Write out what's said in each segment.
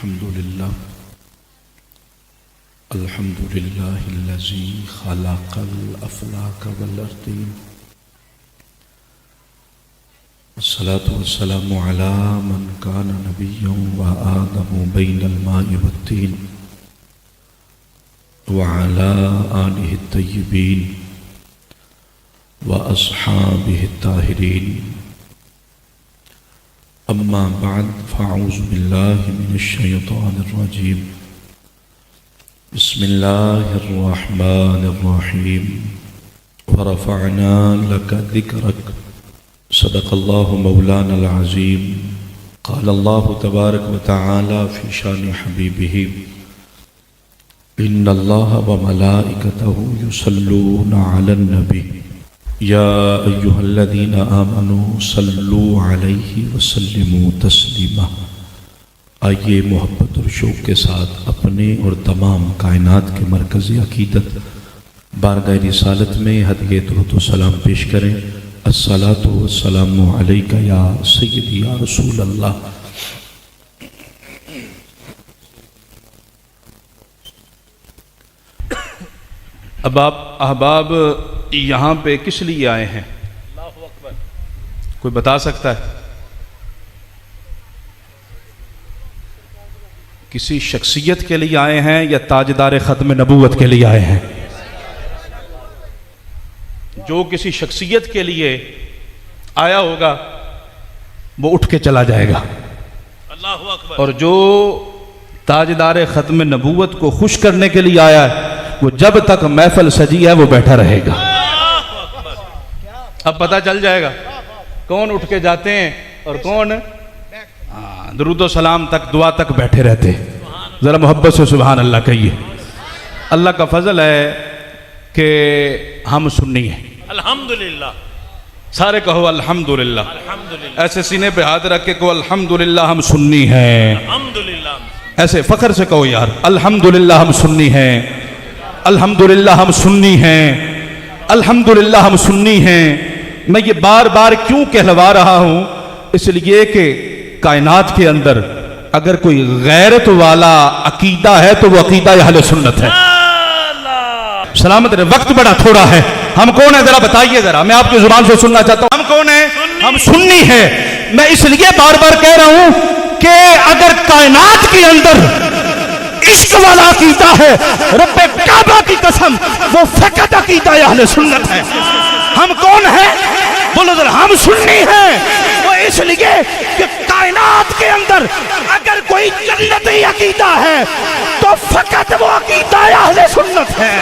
الحمد لله الذي خلق الأفلاك والأرضين والصلاة والسلام على من كان نبيا وآدم بين الماء والطين وعلى آله الطيبين وأصحابه الطاهرين. أما بعد فأعوذ بالله من الشيطان الرجيم. بسم الله الرحمن الرحيم. ورفعنا لك ذكرك. صدق الله مولانا العظيم. قال الله تبارك وتعالى في شان حبيبه: إن الله وملائكته يصلون على النبي يا أيها الذين آمنوا صلوا عليه وسلموا تسلیما. آئیے محبت اور شوق کے ساتھ اپنے اور تمام کائنات کے مرکزی عقیدت بارگاہ رسالت میں ہدیہ درود و سلام پیش کریں. الصلاۃ والسلام علیک یا سیدی یا رسول اللہ. اب آپ احباب یہاں پہ کس لیے آئے ہیں؟ اللہ اکبر. کوئی بتا سکتا ہے؟ کسی شخصیت کے لیے آئے ہیں یا تاجدار ختم نبوت کے لیے آئے ہیں؟ جو کسی شخصیت کے لیے آیا ہوگا وہ اٹھ کے چلا جائے گا. اللہ اکبر. اور جو تاجدار ختم نبوت کو خوش کرنے کے لیے آیا ہے وہ جب تک محفل سجی ہے وہ بیٹھا رہے گا. اب پتہ چل جائے گا کون اٹھ کے جاتے ہیں اور کون درود و سلام تک دعا تک بیٹھے رہتے. ذرا محبت سے سبحان اللہ کہیے. اللہ کا فضل ہے کہ ہم سنی ہیں. الحمدللہ. سارے کہو الحمدللہ. ایسے سینے پہ ہاتھ رکھ کے کہو الحمدللہ ہم سنی ہیں. الحمدللہ. ایسے فخر سے کہو یار الحمدللہ ہم سنی ہیں. الحمدللہ ہم سنی ہیں. الحمدللہ ہم سنی ہیں. میں یہ بار بار کیوں کہلوا رہا ہوں؟ اس لیے کہ کائنات کے اندر اگر کوئی غیرت والا عقیدہ ہے تو وہ عقیدہ اہل سنت ہے. سلامت رہے. وقت بڑا تھوڑا ہے. ہم کون ہیں ذرا بتائیے. ذرا میں آپ کی زبان سے سننا چاہتا ہوں. ہم کون ہیں؟ ہم سنی ہیں. میں اس لیے بار بار کہہ رہا ہوں کہ اگر کائنات کے اندر عشق والا عقیدہ ہے رب کعبہ کی قسم وہ فقط عقیدہ اہل سنت ہے. ہم کون ہیں؟ بولو ذرا. ہم سنی ہیں. وہ اس لیے کہ کائنات کے اندر اگر کوئی جنتی عقیدہ ہے تو فقط وہ عقیدہ اہل سنت ہے.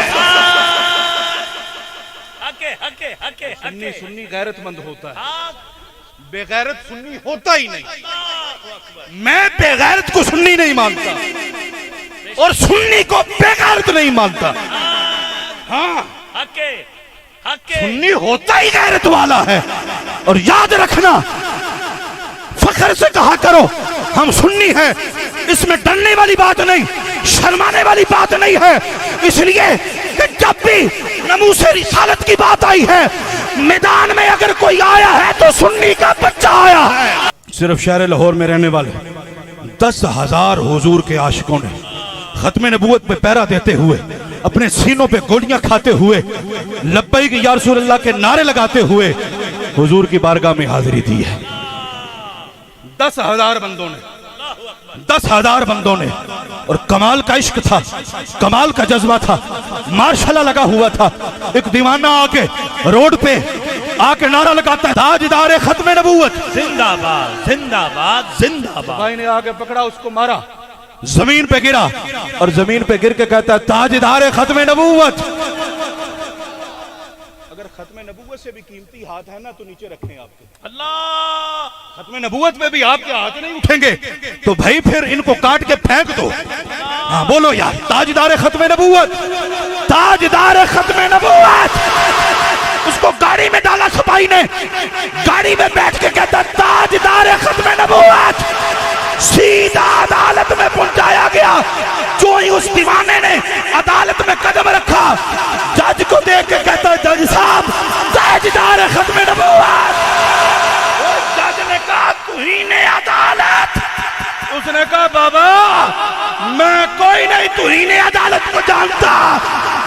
سنی غیرت مند ہوتا ہے. بے غیرت سنی ہوتا ہی نہیں. میں بے غیرت کو سنی نہیں مانتا اور سنی کو بے غیرت نہیں مانتا. ہاں سنی ہوتا ہی غیرت والا ہے. اور یاد رکھنا فخر سے کہا کرو ہم سنی ہیں. اس میں ڈرنے والی بات نہیں, شرمانے والی بات نہیں ہے. اس لیے کہ جب بھی ناموس رسالت کی بات آئی ہے میدان میں اگر کوئی آیا ہے تو سنی کا بچہ آیا ہے. صرف شہر لاہور میں رہنے والے 10,000 حضور کے عاشقوں نے ختم نبوت پہ پہرا دیتے ہوئے اپنے سینوں پہ گولیاں کھاتے ہوئے لبیک یا رسول اللہ کے نعرے لگاتے ہوئے حضور کی بارگاہ میں حاضری دی ہے. 10,000 بندوں نے 10,000 بندوں نے. اور کمال کا عشق تھا, کمال کا جذبہ تھا, مارشاللہ لگا ہوا تھا. ایک دیوانہ آ کے روڈ پہ آ کے نعرہ لگاتا ہے تاجدار ختم نبوت زندہ باد زندہ باد زندہ باد. بھائی نے آ کے پکڑا, اس کو مارا, زمین پہ گرا اور زمین پہ گر کے کہتا ہے تاجدار ختم نبوت. اگر ختم نبوت سے بھی قیمتی ہاتھ ہے نا تو نیچے رکھیں آپ کے. اللہ ختم نبوت میں بھی آپ کے ہاتھ نہیں اٹھیں گے تو بھائی پھر ان کو کاٹ کے پھینک دو. ہاں بولو یار تاجدار ختم نبوت, تاجدار ختم نبوت. اس کو گاڑی میں ڈالا سپاہی نے, گاڑی میں بیٹھ کے کہتا تاجدار ختم نبوت. سیدھا عدالت میں پہنچایا گیا. جو ہی اس دیوانے نے عدالت میں قدم رکھا جج کو دیکھ کے کہتا ہے جج صاحب تاجدار ختم نبوت. جج نے کہا توہین عدالت. اس نے کہا بابا توہین عدالت کو جانتا،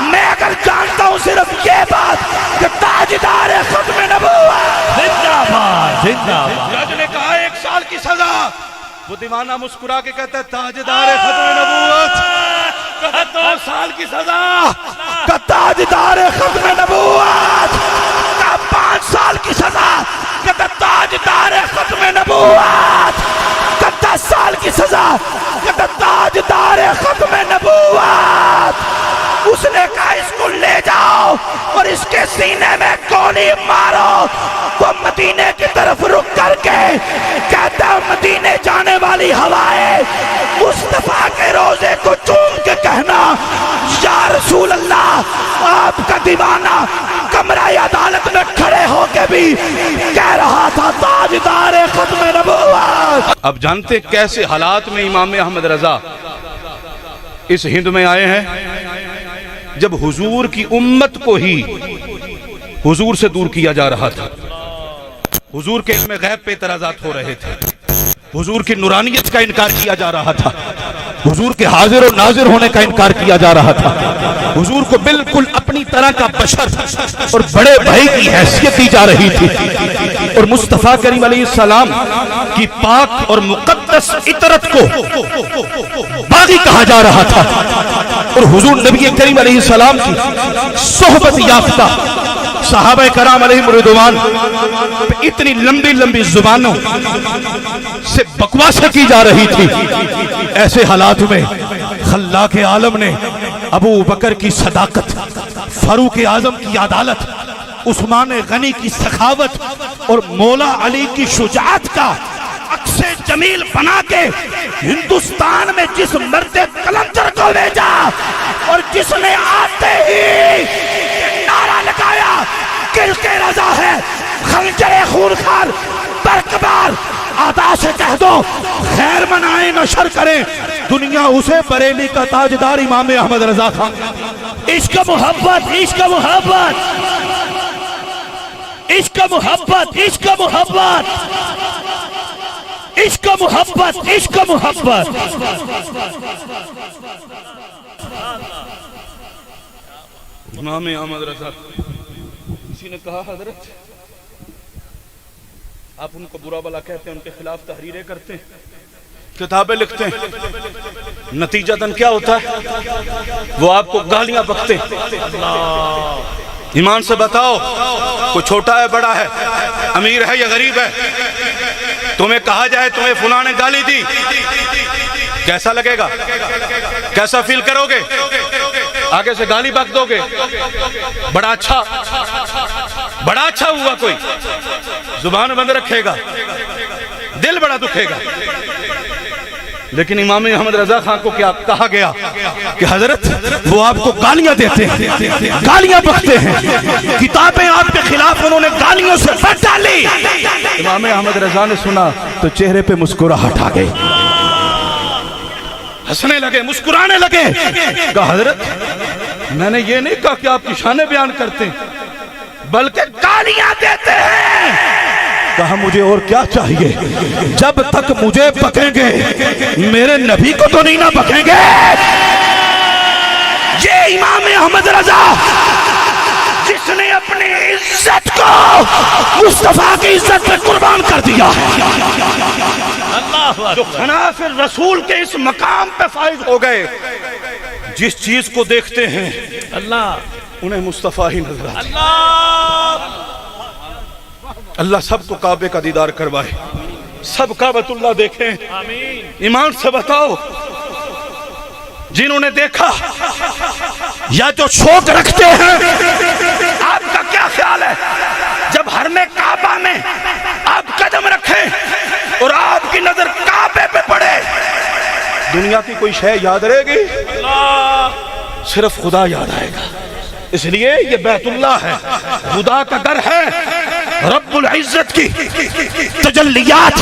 میں اگر جانتا ہوں صرف یہ بات کہ تاجدار ختم نبوت زندہ باد زندہ باد۔ جج نے کہا 1 سال کی سزا، وہ دیوانہ مسکرا کے کہتا ہے تاجدار ختم نبوت، کہا 2 سال کی سزا، کہا تاجدار ختم نبوت، کہا 5 سال کی سزا، کہتا تاجدار ختم نبوت، کہا 10 سال کی سزا، کہتا تاجدار ختم نبوت۔ اس نے کہا اس کو لے جاؤ اور اس کے سینے میں گولی مارو۔ وہ مدینے کی طرف رک کر کے کہتا ہے مدینے جانے والی ہوائیں مصطفیٰ کے روزے کو چوم کے کہنا یا رسول اللہ، آپ کا دیوانہ کمرہ عدالت میں کھڑے ہو کے بھی کہہ رہا تھا تاجدار ختم نبوت۔ اب جانتے کیسے حالات میں امام احمد رضا اس ہند میں آئے ہیں؟ جب حضور کی امت کو ہی حضور سے دور کیا جا رہا تھا، حضور کے علم غیب پہ اعتراضات ہو رہے تھے، حضور کی نورانیت کا انکار کیا جا رہا تھا، حضور کے حاضر و ناظر ہونے کا انکار کیا جا رہا تھا، حضور کو بالکل اپنی طرح کا بشر اور بڑے بھائی کی حیثیت دی جا رہی تھی، اور مصطفیٰ کریم علیہ السلام کی پاک اور مقدس عطرت کو باغی کہا جا رہا تھا، اور حضور نبی کریم علیہ السلام کی صحبت یافتہ صحابہ کرام علیہم رضوان اتنی لمبی لمبی زبانوں سے بکواسیں کی جا رہی تھی۔ ایسے حالات میں خلاق عالم نے ابو بکر کی صداقت، فاروق اعظم کی عدالت، عثمان غنی کی سخاوت اور مولا علی کی شجاعت کا عکس جمیل بنا کے ہندوستان میں جس مرد کلندر کو بھیجا اور جس نے آتے ہی نعرہ لگایا کہ اس کے رضا ہے خنجر خونخوار برقبار، آدا سے کہہ دو خیر منائیں نشر کریں، دنیا اسے بریلی کا تاجدار امام احمد رضا خان۔ عشق محبت عشق محبت عشق محبت عشق محبت عشق محبت عشق محبت۔ امام احمد رضا، کسی نے کہا حضرت آپ ان کو برا بلا کہتے ہیں، ان کے خلاف تحریریں کرتے ہیں، کتابیں لکھتے ہیں، نتیجتاً کیا ہوتا ہے؟ وہ آپ کو گالیاں بکتے ہیں۔ ایمان سے بتاؤ، کوئی چھوٹا ہے بڑا ہے، امیر ہے یا غریب ہے، تمہیں کہا جائے تمہیں فلاں نے گالی دی، کیسا لگے گا؟ کیسا فیل کرو گے؟ آگے سے گالی بک دو گے، بڑا اچھا ہوا کوئی زبان بند رکھے گا، دل بڑا دکھے گا۔ لیکن امام احمد رضا خان کو کیا کہا گیا کہ حضرت وہ آپ کو گالیاں دیتے ہیں، گالیاں بکتے ہیں، کتابیں آپ کے خلاف انہوں نے گالیوں سے بھر ڈالی۔ امام احمد رضا نے سنا تو چہرے پہ مسکراہٹ آ گئی، ہنسنے لگے، مسکرانے لگے۔ کہا حضرت میں نے یہ نہیں کہا کہ آپ کی شانیں بیان کرتے ہیں، بلکہ گالیاں دیتے ہیں۔ کہا مجھے اور کیا چاہیے؟ جب تک مجھے بکیں گے میرے نبی کو تو نہیں نہ بکیں گے۔ یہ امام احمد رضا جس نے اپنی عزت کو مصطفیٰ کی عزت پہ قربان کر دیا، جو خناف رسول کے اس مقام پہ فائز ہو گئے، جس چیز کو دیکھتے ہیں اللہ انہیں مصطفیٰ ہی نظر آتے ہیں۔ اللہ سب کو کعبے کا دیدار کروائے، سب کعبۃ اللہ دیکھیں۔ ایمان سے بتاؤ، جنہوں نے دیکھا یا جو شوق رکھتے ہیں، آپ کا کیا خیال ہے جب حرم کعبہ میں آپ قدم رکھیں اور آپ کی نظر کعبے پہ پڑے، دنیا کی کوئی شے یاد رہے گی؟ صرف خدا یاد آئے گا۔ اس لیے یہ بیت اللہ ہے، خدا کا گھر ہے، رب العزت کی تجلیات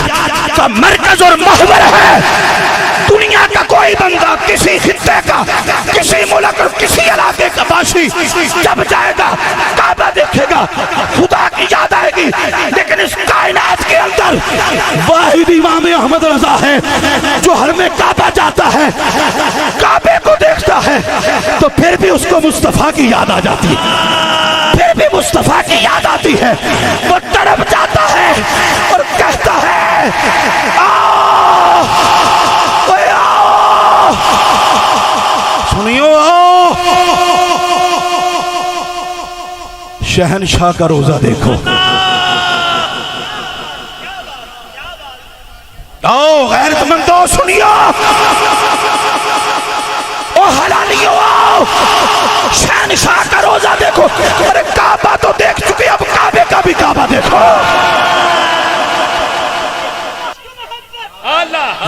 کا مرکز اور محور ہے۔ دنیا کا کوئی بندہ کسی خطے کا، کسی ملک اور کسی علاقے کا باشی جب جائے گا کعبہ دیکھے گا، خدا کی یاد آئے گی، لیکن اس کائنات کے اندر واحد امام احمد رضا ہے جو حرم کعبہ جاتا ہے، کعبے کو دیکھ بھی اس کو مصطفیٰ کی یاد آ جاتی ہے، پھر بھی مصطفیٰ کی یاد آتی ہے، وہ تڑپ جاتا ہے اور کہتا ہے آؤ آؤ، سنیو آؤ، شہنشاہ کا روزہ دیکھو، آؤ غیرت مندو سنیو، او حلالیو آؤ، شہنشاہ کا روزہ دیکھو، ارے کعبہ تو دیکھ چکے، اب کعبے کا بھی کعبہ دیکھو۔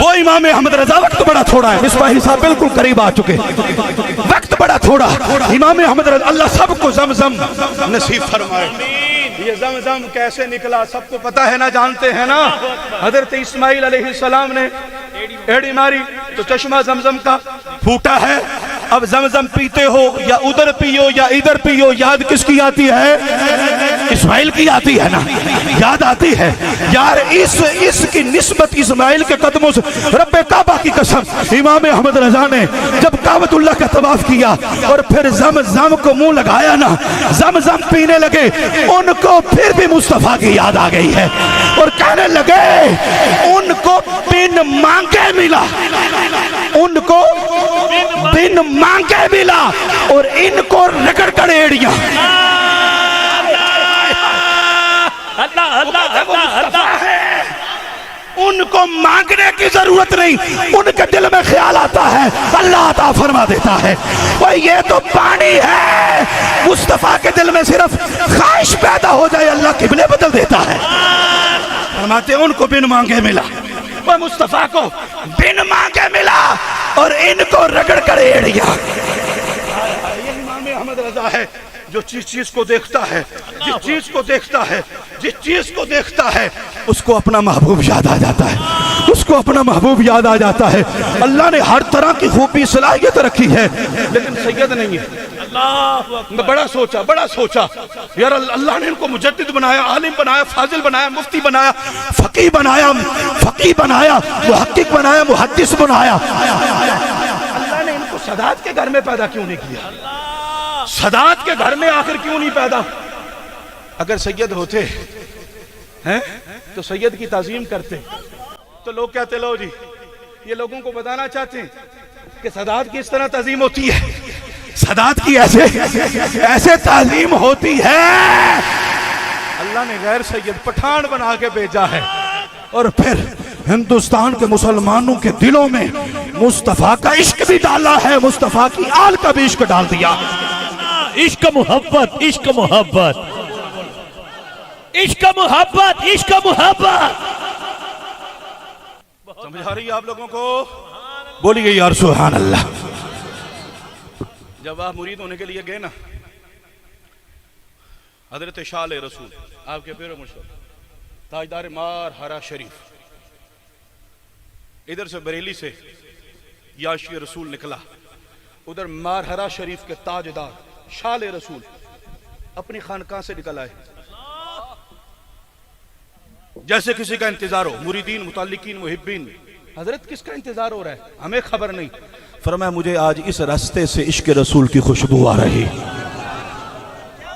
وہ امام احمد رضا، وقت بڑا تھوڑا ہے، مصباحی صاحب بالکل قریب آ چکے، وقت بڑا تھوڑا، امام احمد رضا، اللہ سب کو زمزم نصیب فرمائے۔ یہ زمزم کیسے نکلا سب کو پتہ ہے نا، جانتے ہیں نا، حضرت اسماعیل علیہ السلام نے ایڑی ماری تو چشمہ زمزم کا پھوٹا ہے، اب زمزم پیتے ہو یا ادھر پیو یا ادھر پیو، یاد کس کی آتی ہے؟ اسماعیل کی آتی ہے نا، یاد آتی ہے یار، اس کی نسبت اسماعیل کے قدموں سے، رب کعبہ کی قسم، امام احمد رضا نے جب کعبۃ اللہ کا طواف کیا اور پھر زمزم کو منہ لگایا نا، زمزم پینے لگے، ان کو پھر بھی مصطفیٰ کی یاد آ گئی ہے اور کہنے لگے ان کو بن مانگے ملا، ان کو بن مانگے ملا اور ان کو رگڑ کر ایڑیاں۔ اللہ اللہ اللہ اللہ، ان کو مانگنے کی ضرورت نہیں، ان کے دل میں خیال آتا ہے، اللہ عطا فرما دیتا ہے۔ وہ یہ تو پانی ہے، مصطفیٰ کے دل میں صرف خواہش پیدا ہو جائے، اللہ قبلے بدل دیتا ہے۔ فرماتے ہیں ان کو بن مانگے ملا، وہ مصطفیٰ کو بن مانگے ملا اور ان کو رگڑ کر ایڑیا۔ یہ امام احمد رضا ہے جو چیز کو دیکھتا ہے، جس چیز کو دیکھتا ہے، جس چیز کو دیکھتا ہے اس کو اپنا محبوب یاد آ جاتا ہے، اس کو اپنا محبوب یاد آ جاتا ہے۔ اللہ نے ہر طرح کی خوبی صلاحیت رکھی ہے لیکن سید نہیں ہے۔ میں بڑا سوچا یار، اللہ نے ان کو مجدد بنایا، عالم بنایا، فاضل بنایا، مفتی بنایا، فقیہ بنایا، محقق بنایا، محدث بنایا، اللہ نے ان کو سادات کے گھر میں پیدا کیوں نہیں کیا؟ سادات کے گھر میں آخر کیوں نہیں پیدا؟ اگر سید ہوتے ہیں تو سید کی تعظیم کرتے، تو لوگ کہتے لو جی یہ لوگوں کو بتانا چاہتے ہیں کہ سادات کی اس طرح تعظیم ہوتی ہے، سادات کی ایسے تعظیم ہوتی ہے۔ اللہ نے غیر سید پٹھان بنا کے بھیجا ہے اور پھر ہندوستان کے مسلمانوں کے دلوں میں مصطفیٰ کا عشق بھی ڈالا ہے، مصطفیٰ کی آل کا بھی عشق ڈال دیا۔ عشق محبت، عشق محبت، عشق محبت، عشق محبت، سمجھ آ رہی ہے آپ لوگوں کو؟ بولیے یار سبحان اللہ۔ جب آپ مرید ہونے کے لیے گئے نا، حضرت شاہ علیہ رسول آپ کے پیر مرشد تاجدار مار ہرا شریف، ادھر سے بریلی سے یاشی رسول نکلا، ادھر مار ہرا شریف کے تاجدار شاہ علیہ رسول اپنی خانقاہ سے نکل آئے، جیسے کسی کا انتظار ہو، مریدین، متعلقین، محبین، حضرت کس کا انتظار ہو رہا ہے ہمیں خبر نہیں، فرمایا مجھے آج اس راستے سے عشق رسول کی خوشبو آ رہی۔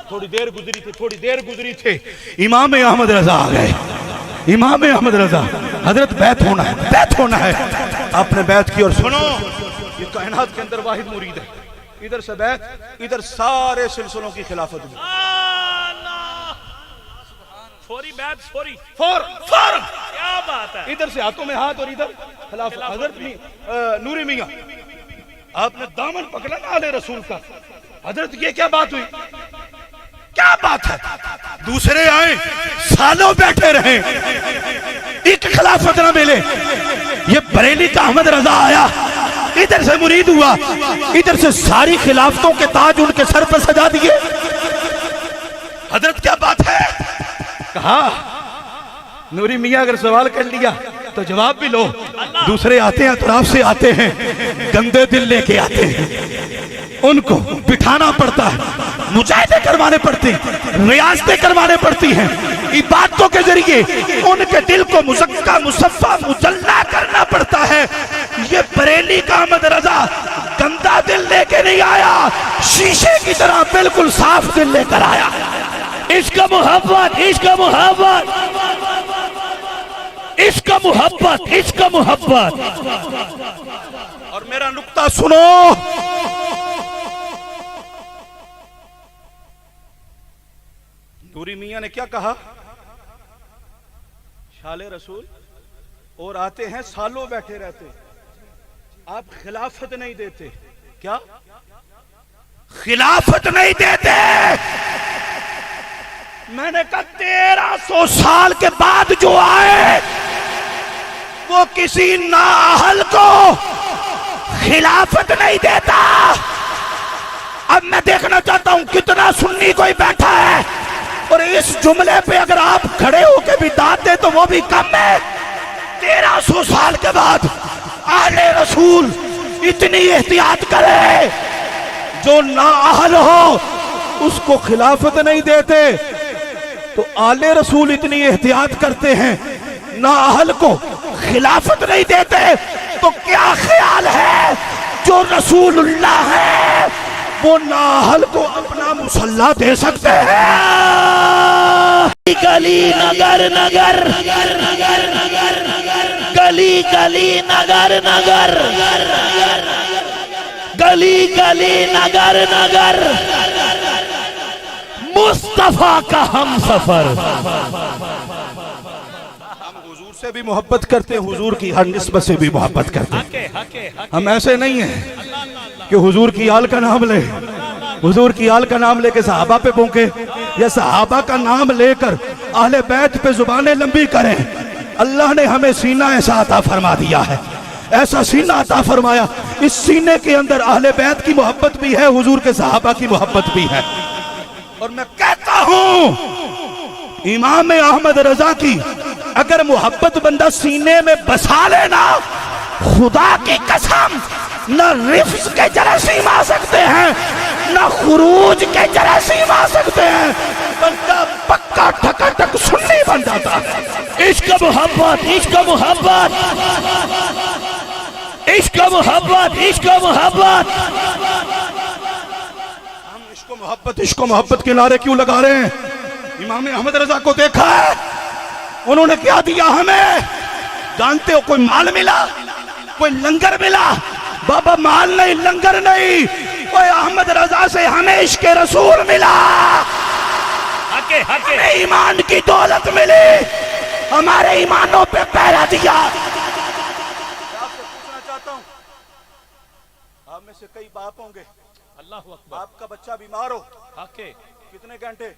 تھوڑی دیر گزری تھی امام احمد رضا آ گئے، امام احمد رضا، حضرت بیعت ہونا ہے، آپ نے بیعت کی اور سنو یہ کائنات کے اندر واحد مرید ہے، ادھر سے بیعت، ادھر سارے سلسلوں کی خلافت ہوئی، فوری بیعت، فوری فوراً کیا بات ہے، ادھر سے ہاتھوں میں ہاتھ اور ادھر خلافت۔ حضرت نوری میاں آپ نے دامن پکڑا نا آل رسول کا، حضرت یہ کیا بات ہوئی، کیا بات ہے، دوسرے آئیں سالوں بیٹھے رہیں ایک خلافت نہ ملے، یہ بریلی کا احمد رضا آیا، ادھر سے مرید ہوا، ادھر سے ساری خلافتوں کے تاج ان کے سر پر سجا دیے۔ حضرت کیا بات ہے؟ کہا نوری میاں اگر سوال کر لیا تو جواب بھی لو، دوسرے آتے ہیں اطراف سے آتے ہیں، گندے دل لے کے آتے ہیں، ان کو بٹھانا پڑتا ہے، مجاہدے کروانے پڑتے ہیں، ریاضتیں کروانے پڑتی ہیں، عبادتوں کے ذریعے ان کے دل کو مزکا، مصفا، مجلہ کرنا پڑتا ہے۔ یہ بریلی کا احمد رضا گندا دل لے کے کے نہیں آیا, شیشے کی طرح بالکل صاف دل لے کر آیا. عشق محبت, عشق محبت, عشق محبت, عشق محبت. اور میرا نقطہ سنو, نوری میاں نے کیا کہا, شال رسول اور آتے ہیں سالوں بیٹھے رہتے, آپ خلافت نہیں دیتے. کیا خلافت نہیں دیتے؟ میں نے کہا 1300 سال کے بعد جو آئے وہ کسی نااہل کو خلافت نہیں دیتا. اب میں دیکھنا چاہتا ہوں کتنا سنی کوئی بیٹھا ہے اور اس جملے پہ اگر آپ کھڑے ہو کے بھی داد دے تو وہ بھی کم ہے. 1300 سال کے بعد اہل رسول اتنی احتیاط کرے, جو نااہل ہو اس کو خلافت نہیں دیتے, تو اہل رسول اتنی احتیاط کرتے ہیں نااہل کو خلافت نہیں دیتے, تو کیا خیال ہے جو رسول اللہ ہے وہ نااہل کو اپنا مسلح دے سکتے ہیں؟ گلی نگر نگر, گلی گلی نگر نگر, گلی گلی نگر نگر, مصطفیٰ کا ہم سفر. ہم حضور سے بھی محبت کرتے ہیں, حضور کی ہر نسبت سے بھی محبت کرتے ہیں. ہم ایسے نہیں ہیں کہ حضور کی آل کا نام لے, حضور کی آل کا نام لے کے صحابہ پہ بونکے, یا صحابہ کا نام لے کر اہل بیت پہ زبانیں لمبی کریں. اللہ نے ہمیں سینہ ایسا عطا فرما دیا ہے, ایسا سینہ عطا فرمایا, اس سینے کے اندر اہل بیت کی محبت بھی ہے, حضور کے صحابہ کی محبت بھی ہے. اور میں کہتا ہوں امام احمد رضا کی اگر محبت بندہ سینے میں بسا لینا, خدا کی قسم نہ رفض کے جراثیم آ سکتے ہیں نہ خروج کے جراثیم آ سکتے ہیں, بندہ پکا ٹھکا ٹک سنی بن جاتا ہے. عشق محبت, عشق محبت, عشق محبت, عشق محبت. ہم عشق و محبت, عشق و محبت کے نعرے کیوں لگا رہے ہیں؟ امام احمد رضا کو دیکھا ہے, انہوں نے کیا دیا ہمیں جانتے ہو؟ کوئی مال ملا, کوئی لنگر ملا؟ بابا مال نہیں, لنگر نہیں, کوئی احمد رضا سے ہمیں عشق رسول ملا, ہمیں ایمان کی دولت ملی, ہمارے ایمانوں پہ پہرا دیا. آپ سے پوچھنا چاہتا ہوں, آپ میں سے کئی باپ ہوں گے, اللہ اکبر, آپ کا بچہ بیمار ہو, حقے, کتنے گھنٹے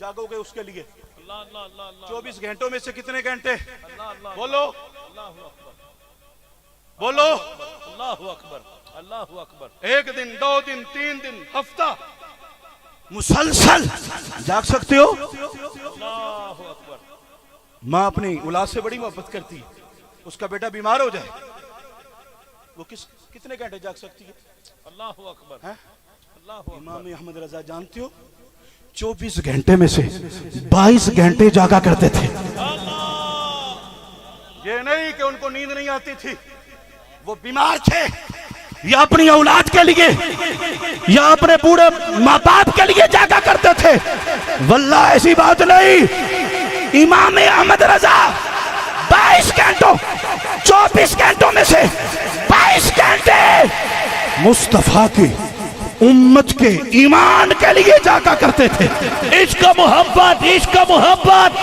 جاگو گے اس کے لیے؟ اللہ اللہ اللہ, 24 گھنٹوں میں سے کتنے گھنٹے؟ اللہ اللہ, بولو, اللہ اکبر, بولو. اللہ اکبر, اللہ اکبر. 1 دن, 2 دن, 3 دن, ہفتہ مسلسل جاگ سکتے ہو؟ اللہ اکبر. ماں اپنی اولاد سے بڑی محبت کرتی ہے, اس کا بیٹا بیمار ہو جائے وہ کتنے گھنٹے جاگ سکتی ہے؟ اللہ اکبر, اللہ اکبر. امام احمد رضا جانتے ہو 24 گھنٹے میں سے 22 گھنٹے جاگا کرتے تھے. یہ نہیں کہ ان کو نیند نہیں آتی تھی, وہ بیمار تھے, یا اپنی اولاد کے لیے یا اپنے بوڑھے ماں باپ کے لیے جاگا کرتے تھے. واللہ ایسی بات نہیں. امام احمد رضا 22 گھنٹوں, 24 گھنٹوں میں سے 22 گھنٹے مصطفیٰ کی امت کے ایمان کے لیے جاگا کرتے تھے. عشق محبت, عشق محبت,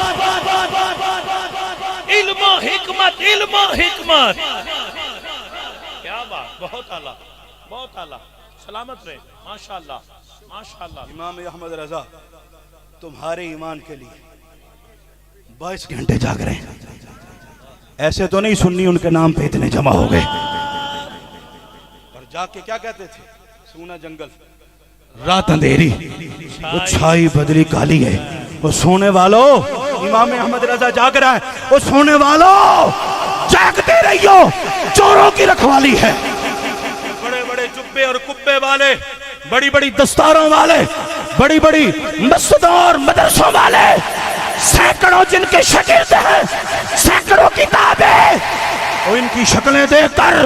علم و حکمت, علم و حکمت. کیا بات, بہت اعلیٰ, بہت اعلیٰ. سلامت رہے, ماشاءاللہ, ماشاءاللہ. امام احمد رضا تمہارے ایمان کے لیے 22 گھنٹے جاگ رہے ہیں. ایسے تو نہیں سنی ان کے نام پہ اتنے جمع ہو گئے. اور جا کے کیا کہتے تھے؟ سونا جنگل, رات اندھیری, وہ چھائی بدری کالی ہے, وہ سونے والو. امام احمد رضا جاگ رہا ہے, وہ سونے والو جاگتے رہیو, چوروں کی رکھوالی ہے. بڑے بڑے جبے اور کبے والے, بڑی بڑی دستاروں والے, بڑی بڑی مسجدوں اور مدرسوں والے, سینکڑوں جن کے شاگرد ہیں, سینکڑوں کتابیں, اور ان کی شکلیں دیکھ کر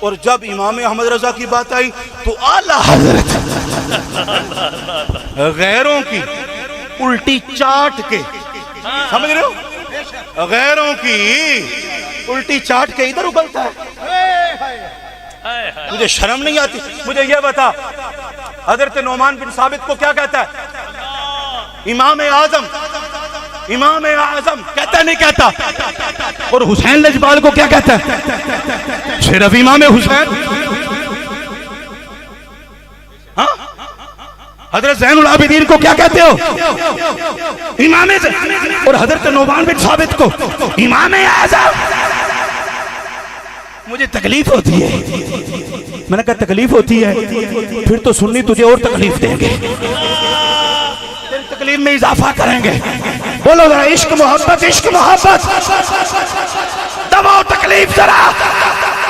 اور جب امام احمد رضا کی بات آئی تو اعلیٰ حضرت غیروں کی الٹی چاٹ کے، سمجھ رہے ہو، غیروں کی الٹی چاٹ کے ادھر اگلتا ہے. مجھے شرم نہیں آتی. مجھے یہ بتا حضرت نعمان بن ثابت کو کیا کہتا ہے؟ امام اعظم، امام اعظم کہتا نہیں کہتا؟ اور حسین لجپال کو کیا کہتا ہے؟ صرف امام حسین. ہاں حضرت زین العابدین کو کیا کہتے ہو؟ امام. اور حضرت نعمان بن ثابت کو امام اعظم. مجھے تکلیف ہوتی ہے. میں نے کہا تکلیف ہوتی ہے پھر تو سنی تجھے اور تکلیف دیں گے، تیری تکلیف میں اضافہ کریں گے. بولو ذرا عشق محبت، عشق محبت، دباؤ تکلیف ذرا.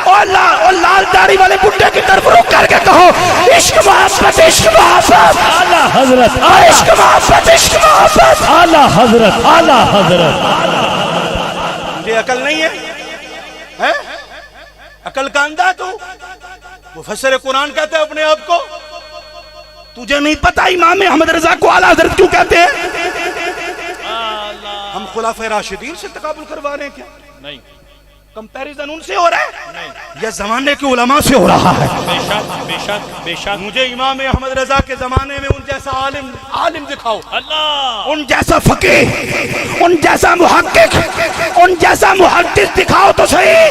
اور لال داڑھی والے بڈھے کی طرف رک کر کے کہو عشق محبت، عشق محبت. اعلیٰ حضرت، عشق محبت، عشق محبت. اعلیٰ حضرت، اعلیٰ حضرت. مجھے عقل نہیں ہے؟ عقل کا اندھا تو مفسر قرآن کہتے ہیں اپنے آپ کو. تجھے نہیں پتا امام احمد رضا کو اعلیٰ حضرت کیوں کہتے ہیں؟ ہم خلفائے راشدین سے تقابل کروا رہے ہیں کیا؟ نہیں. کمپیریزن ان سے ہو رہا ہے یا زمانے کے علماء سے ہو رہا ہے؟ بے شک بے شک بے شک. مجھے امام احمد رضا کے زمانے میں ان جیسا عالم دکھاؤ، اللہ، ان جیسا فقیہ، ان جیسا محقق، ان جیسا محدث دکھاؤ تو صحیح.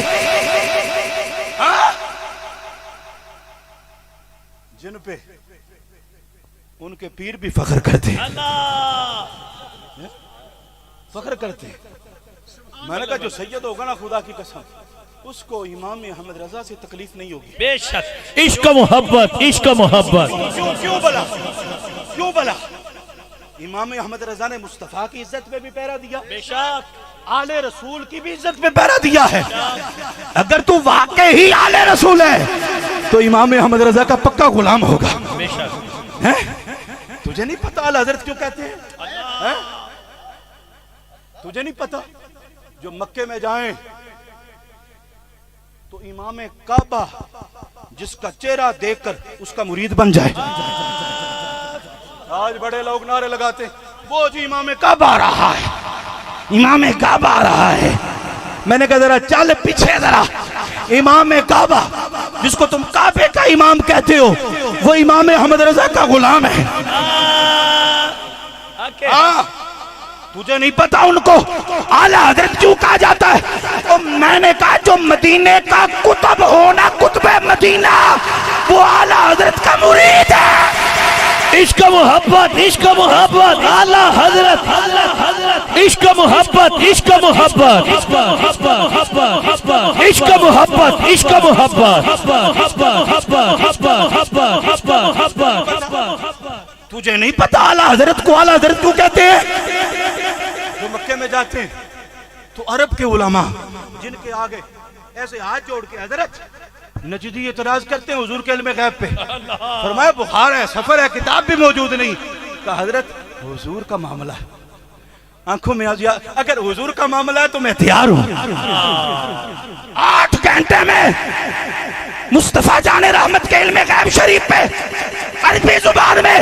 جن پہ ان کے پیر بھی فخر کرتے ہیں، اللہ، فخر کرتے ہیں. میں نے کہا جو سید ہوگا نا خدا کی قسم اس کو امام احمد رضا سے تکلیف نہیں ہوگی. بے شک. عشق محبت، عشق محبت. کیوں بلا امام احمد رضا نے مصطفیٰ کی عزت پہ بھی پہرا دیا، بے شک. آل رسول کی بھی عزت پہ پہرا دیا ہے. اگر تو واقعی آل رسول ہے تو امام احمد رضا کا پکا غلام ہوگا. بے شک. تجھے نہیں پتا اعلیٰ حضرت کیوں کہتے ہیں؟ تجھے نہیں پتا جو مکے میں جائیں تو امام کعبہ جس کا چہرہ دیکھ کر اس کا مرید بن جائے. آج بڑے لوگ نعرے لگاتے ہیں وہ جی امام کعبہ آ رہا ہے، امام کعبہ آ رہا ہے. میں نے کہا ذرا چل پیچھے ذرا. امام کعبہ جس کو تم کعبے کا امام کہتے ہو وہ امام احمد رضا کا غلام ہے. تجھے نہیں پتا ان کو اعلیٰ حضرت کیوں کہا جاتا ہے؟ تو میں نے کہا جو مدینے کا کتب ہونا کتب مدینہ وہ اعلیٰ حضرت کا مرید ہے. عشق محبت، عشق محبت. اعلیٰ حضرت، اعلیٰ حضرت. عشق محبت، عشق محبت. عشق محبت، عشق محبت. تجھے نہیں پتا اعلیٰ حضرت کو اعلیٰ حضرت کیوں کہتے ہیں؟ جو مکے میں جاتے ہیں تو عرب کے علماء جن کے آگے ایسے ہاتھ جوڑ کے حضرت نجدی اعتراض کرتے ہیں حضور کے علم غیب پہ. فرمایا بخار ہے، سفر ہے، کتاب بھی موجود نہیں. کہا حضرت حضور کا معاملہ ہے، آنکھوں میں اگر حضور کا معاملہ ہے تو میں تیار ہوں. 8 گھنٹے میں مصطفیٰ جان رحمت کے علم غیب شریف پہ عربی زبان میں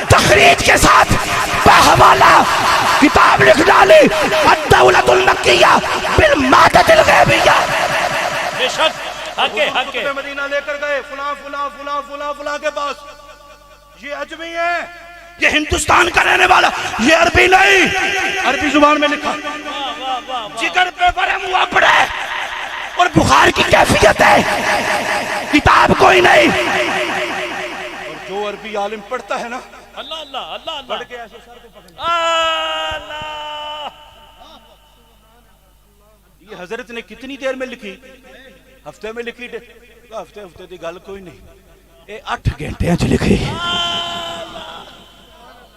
تخریج کے ساتھ بحوالہ کتاب لکھ ڈالی الدولۃ المکیہ بالمادۃ الغیبیہ. بے شک. حقے حقے. مدینہ لے کر گئے فلاں فلاں فلاں فلاں فلاں کے پاس. یہ عجمی ہے، یہ ہندوستان کا رہنے والا، یہ عربی نہیں، عربی زبان میں لکھا. جگر پہ ورم ہوا پڑا ہے اور بخار کی کیفیت ہے، کتاب کوئی نہیں. اور جو عربی عالم پڑھتا ہے نا اللہ اللہ اللہ اللہ پڑھ کے ایسے سر کو پکڑ اللہ. یہ حضرت نے کتنی دیر میں لکھی؟ ہفتے میں لکھی. ہفتے دی گل کوئی نہیں، اے 8 گھنٹے چ لکھی.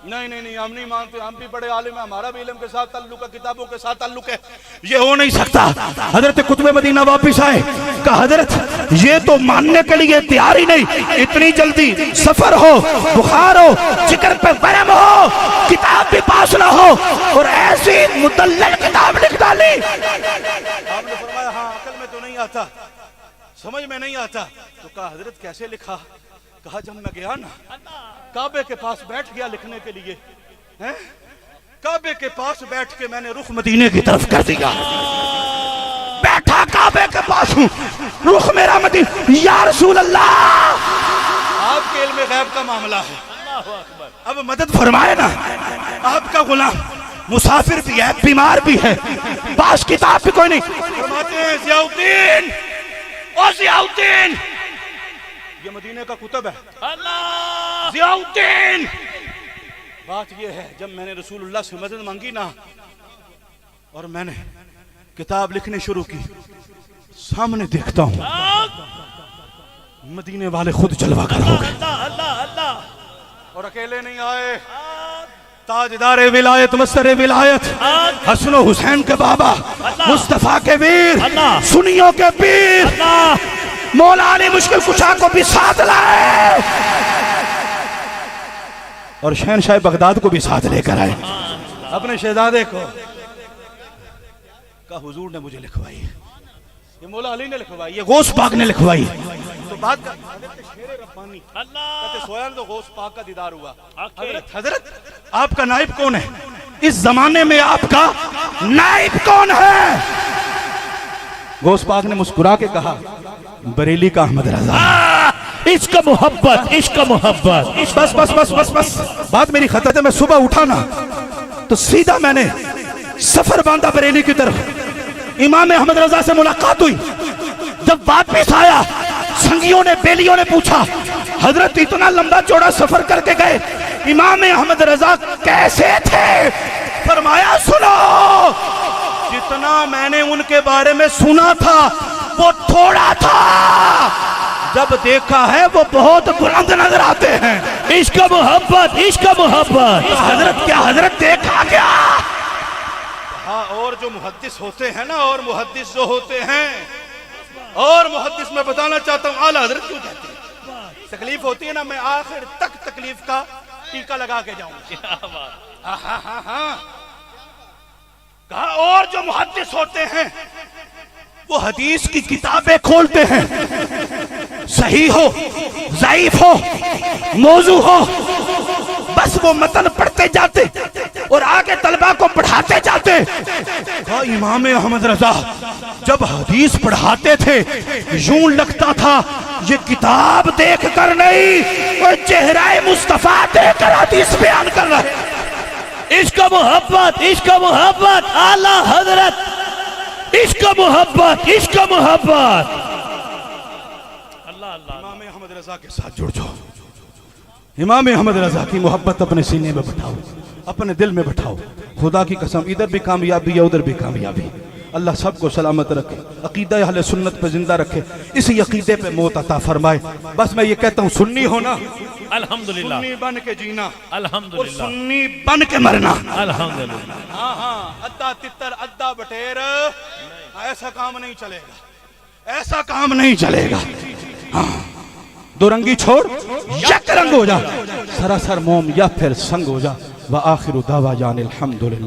نہیں ہم نہیں مانتے، ہم بھی بڑے عالم ہیں، ہمارا بھی علم کے ساتھ تعلق ہے، کتابوں کے ساتھ تعلق ہے. یہ ہو نہیں سکتا. حضرت قطب مدینہ واپس آئے، کہا حضرت یہ تو ماننے کے لیے تیار ہی نہیں، اتنی جلدی سفر ہو، بخار ہو، جگر پہ ورم ہو، کتاب بھی پاس نہ ہو اور ایسی مدلل کتاب لکھ ڈالی. آپ نے فرمایا ہاں عقل میں تو نہیں آتا، سمجھ میں نہیں آتا تو کہا حضرت کیسے لکھا؟ کہا جب میں گیا نا کعبے کے پاس بیٹھ گیا لکھنے کے لیے، کعبے کے پاس بیٹھ کے میں نے رخ مدینے کی طرف کر دیا، بیٹھا کعبے کے پاس ہوں، رخ میرا مدینہ، یا رسول اللہ آپ کے علم غیب کا معاملہ ہے، اب مدد فرمائے نا، آپ کا غلام مسافر بھی ہے، بیمار بھی ہے، پاس کتاب بھی کوئی نہیں، فرماتے ہیں ضیاء الدین، او ضیاء الدین، یہ مدینے کا کتب ہے، ضیاء الدین، بات یہ ہے جب میں نے رسول اللہ سے مدد مانگی نا اور میں نے کتاب لکھنے شروع کی، سامنے دیکھتا ہوں مدینے والے خود جلوہ گر ہو گئے، اور اکیلے نہیں آئے، تاجدار ولایت مستر ولایت حسن و حسین کے بابا، مصطفیٰ کے ویر، سنیوں کے پیر، مولا علی مشکل کشا کو بھی ساتھ لائے اور شہنشاہ بغداد کو بھی ساتھ لے کر آئے، اپنے شہزادے کو کہا حضور نے مجھے لکھوائی، یہ مولا علی نے لکھوائی، یہ غوث پاک نے لکھوائی، تو بات کا شیر ربانی کہتے سویا تو غوث پاک کا دیدار ہوا، حضرت آپ کا نائب کون ہے؟ اس زمانے میں آپ کا نائب کون ہے؟ غوث پاک نے مسکرا کے کہا بریلی کا احمد رضا، عشق محبت، عشق محبت، بس بس بس بس بس بات میری ختم ہے، میں صبح اٹھا نا تو سیدھا میں نے سفر باندھا بریلی کی طرف، امام احمد رضا سے ملاقات ہوئی، جب واپس آیا سنگیوں نے بیلیوں نے پوچھا حضرت اتنا لمبا چوڑا سفر کر کے گئے، امام احمد رضا کیسے تھے؟ فرمایا سنو، جتنا میں نے ان کے بارے میں سنا تھا وہ تھوڑا تھا، جب دیکھا ہے وہ بہت بلند نظر آتے ہیں، عشق محبت، عشق محبت، حضرت کیا حضرت دیکھا گیا؟ ہاں، اور جو محدث ہوتے ہیں نا، اور محدث جو ہوتے ہیں، اور محدث میں بتانا چاہتا ہوں اعلیٰ حضرت کیوں کہتے ہیں؟ تکلیف ہوتی ہے نا، میں آخر تک تکلیف کا ٹیکہ لگا کے جاؤں، کہا اور جو محدث ہوتے ہیں وہ حدیث کی کتابیں کھولتے ہیں، صحیح ہو، ضعیف ہو، موضوع ہو، بس وہ متن پڑھتے جاتے اور آگے طلبہ کو پڑھاتے جاتے۔ کہا امام احمد رضا جب حدیث پڑھاتے تھے یوں لگتا تھا یہ کتاب دیکھ کر نہیں، وہ چہرہ مصطفیٰ دیکھ کر حدیث بیان کر رہے۔ عشق محبت، عشق محبت، اعلیٰ حضرت، عشق محبت، عشق محبت، اللہ اللہ، امام احمد رضا کے ساتھ جڑ جاؤ، امام احمد رضا کی محبت اپنے سینے میں بٹھاؤ، اپنے دل میں بٹھاؤ، خدا کی قسم ادھر بھی کامیابی ہے ادھر بھی کامیابی، اللہ سب کو سلامت رکھے، عقیدہ اہل سنت پہ زندہ رکھے، اسی عقیدے پہ موت عطا فرمائے۔ بس میں یہ کہتا ہوں سنی ہونا الحمدللہ، سنی بن کے جینا اور الحمدللہ، سنی بن کے مرنا، الحمدللہ، ہاں ادھا تتر ادھا بٹیر، ایسا کام نہیں چلے گا، ایسا کام نہیں چلے گا، ہاں دو رنگی چھوڑ یک رنگ ہو جا، سراسر موم یا پھر سنگ ہو جا، وآخر دعوانا الحمدللہ۔